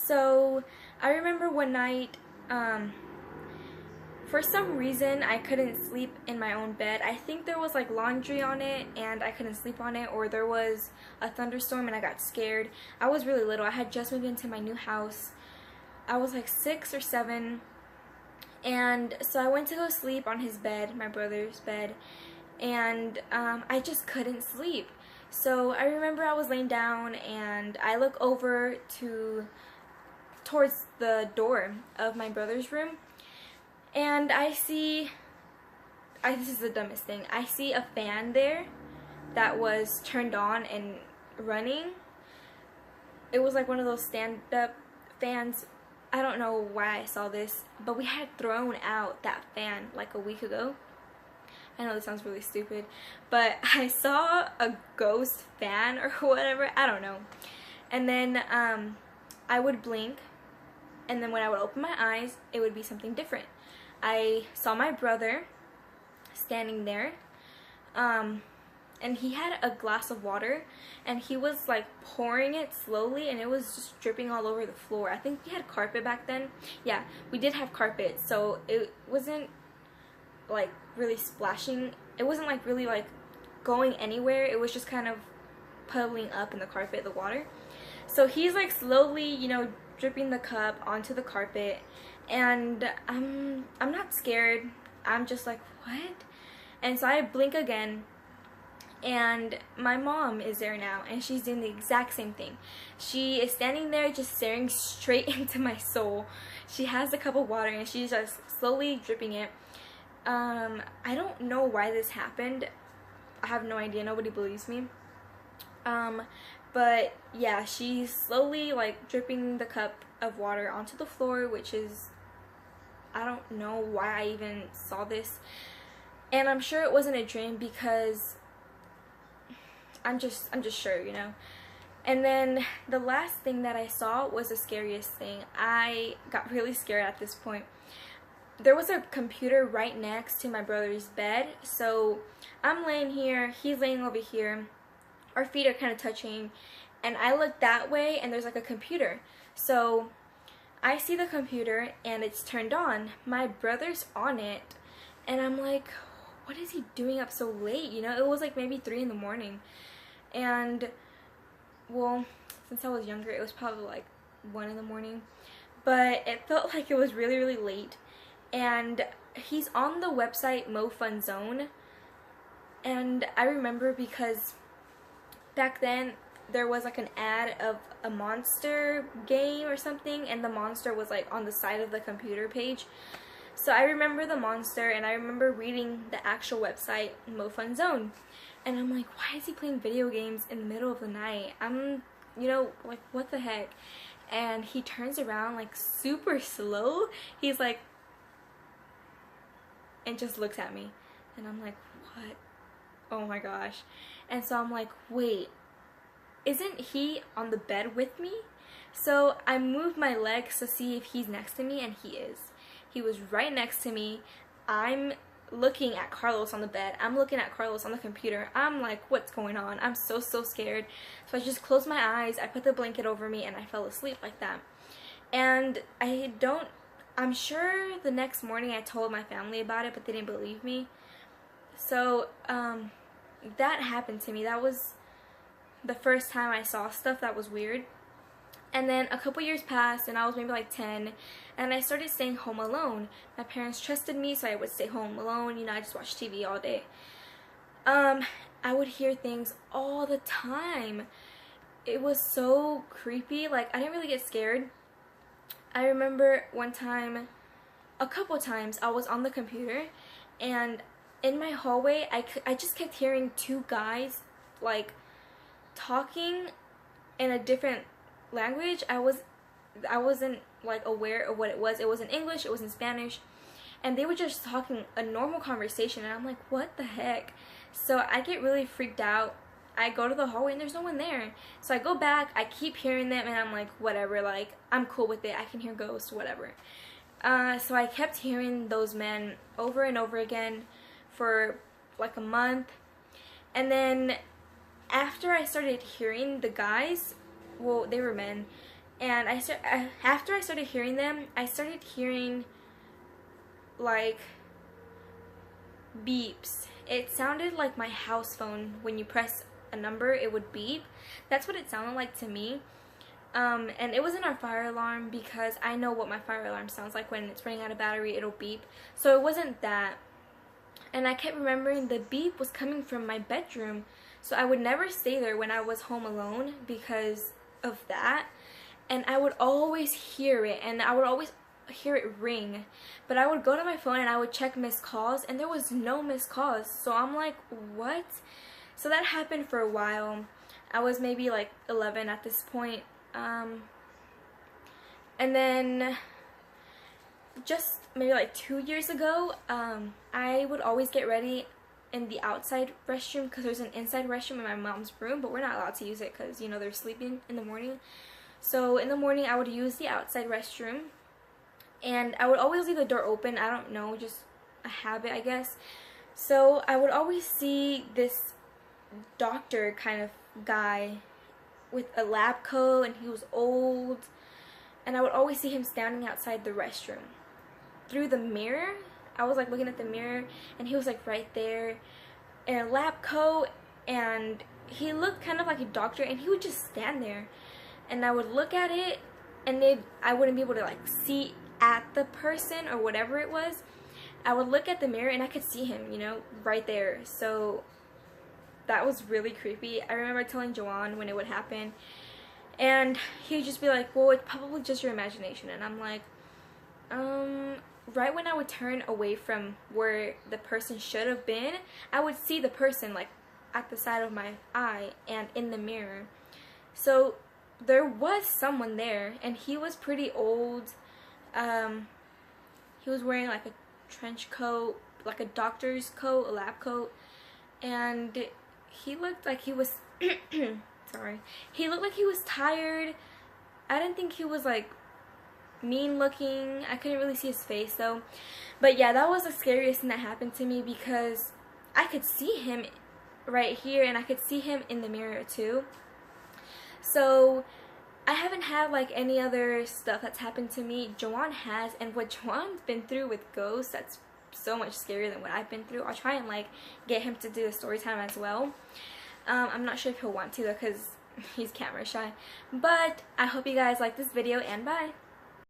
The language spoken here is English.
So I remember one night, for some reason I couldn't sleep in my own bed. I think there was like laundry on it and I couldn't sleep on it, or there was a thunderstorm and I got scared. I was really little. I had just moved into my new house. I was like 6 or 7, and so I went to go sleep on his bed, my brother's bed, and I just couldn't sleep. So I remember I was laying down and I look over towards the door of my brother's room, and I see, this is the dumbest thing, I see a fan there that was turned on and running. It was like one of those stand-up fans. I don't know why I saw this, but we had thrown out that fan like a week ago. I know this sounds really stupid, but I saw a ghost fan or whatever, I don't know. And then I would blink, and then when I would open my eyes, it would be something different. I saw my brother standing there, and he had a glass of water, and he was like pouring it slowly, and it was just dripping all over the floor. I think we had carpet back then. Yeah, we did have carpet, so it wasn't like really splashing. It wasn't like really like going anywhere. It was just kind of puddling up in the carpet, the water. So he's like slowly, you know, dripping the cup onto the carpet, and I'm not scared. I'm just like, what? And so I blink again, and my mom is there now, and she's doing the exact same thing. She is standing there just staring straight into my soul. She has a cup of water and she's just slowly dripping it. I don't know why this happened. I have no idea. Nobody believes me. But yeah, she's slowly like dripping the cup of water onto the floor, which is, I don't know why I even saw this. And I'm sure it wasn't a dream, because I'm just sure, you know. And then the last thing that I saw was the scariest thing. I got really scared at this point. There was a computer right next to my brother's bed, so I'm laying here, he's laying over here, our feet are kind of touching, and I look that way and there's like a computer. So I see the computer and it's turned on. My brother's on it, and I'm like, what is he doing up so late? You know, it was like maybe 3 in the morning. And well, since I was younger, it was probably like 1 in the morning, but it felt like it was really, really late. And he's on the website MoFunZone, and I remember because back then there was like an ad of a monster game or something, and the monster was like on the side of the computer page. So I remember the monster, and I remember reading the actual website MoFunZone. And I'm like, why is he playing video games in the middle of the night? I'm, you know, like, what the heck? And he turns around, like, super slow. He's like, and just looks at me. And I'm like, what? Oh my gosh. And so I'm like, wait, isn't he on the bed with me? So I moved my legs to see if he's next to me, and he is. He was right next to me. I'm looking at Carlos on the bed. I'm looking at Carlos on the computer. I'm like, what's going on? I'm so scared. So I just closed my eyes, I put the blanket over me, and I fell asleep like that. And I'm sure the next morning I told my family about it, but they didn't believe me. So that happened to me. That was the first time I saw stuff that was weird. And then a couple years passed, and I was maybe like 10, and I started staying home alone. My parents trusted me, so I would stay home alone. You know, I just watched TV all day. I would hear things all the time. It was so creepy. Like, I didn't really get scared. I remember one time, a couple times, I was on the computer, and in my hallway, I just kept hearing 2 guys, like, talking in a different language. I wasn't like aware of what it was. It was in English, it was in Spanish, and they were just talking a normal conversation, and I'm like, what the heck? So I get really freaked out. I go to the hallway and there's no one there. So I go back, I keep hearing them, and I'm like, whatever, like, I'm cool with it. I can hear ghosts, whatever. So I kept hearing those men over and over again for like a month. And then after I started hearing the guys, well, they were men, And after I started hearing them, I started hearing like beeps. It sounded like my house phone. When you press a number, it would beep. That's what it sounded like to me. And it wasn't our fire alarm, because I know what my fire alarm sounds like. When it's running out of battery, it'll beep. So it wasn't that. And I kept remembering the beep was coming from my bedroom. So I would never stay there when I was home alone because of that. And I would always hear it, and I would always hear it ring. But I would go to my phone and I would check missed calls, and there was no missed calls. So I'm like, what? So that happened for a while. I was maybe like 11 at this point. And then just maybe like 2 years ago, I would always get ready in the outside restroom, because there's an inside restroom in my mom's room, but we're not allowed to use it because, you know, they're sleeping in the morning. So in the morning I would use the outside restroom, and I would always leave the door open. I don't know, just a habit, I guess. So I would always see this doctor kind of guy with a lab coat, and he was old, and I would always see him standing outside the restroom. Through the mirror, I was like looking at the mirror, and he was like right there in a lab coat, and he looked kind of like a doctor, and he would just stand there, and I would look at it, and I wouldn't be able to like see at the person or whatever it was. I would look at the mirror and I could see him, you know, right there. So that was really creepy. I remember telling Joanne when it would happen, and he would just be like, well, it's probably just your imagination. And I'm like, right when I would turn away from where the person should have been, I would see the person like at the side of my eye and in the mirror. So there was someone there, and he was pretty old. He was wearing like a trench coat, like a doctor's coat, a lab coat, and he looked like he was sorry. He looked like he was tired. I didn't think he was like mean looking. I couldn't really see his face though. But yeah, that was the scariest thing that happened to me, because I could see him right here, and I could see him in the mirror too. So I haven't had like any other stuff that's happened to me. Joanne has, and what Joanne's been through with ghosts, that's so much scarier than what I've been through. I'll try and like get him to do the story time as well. I'm not sure if he'll want to though, because he's camera shy. But I hope you guys like this video, and bye.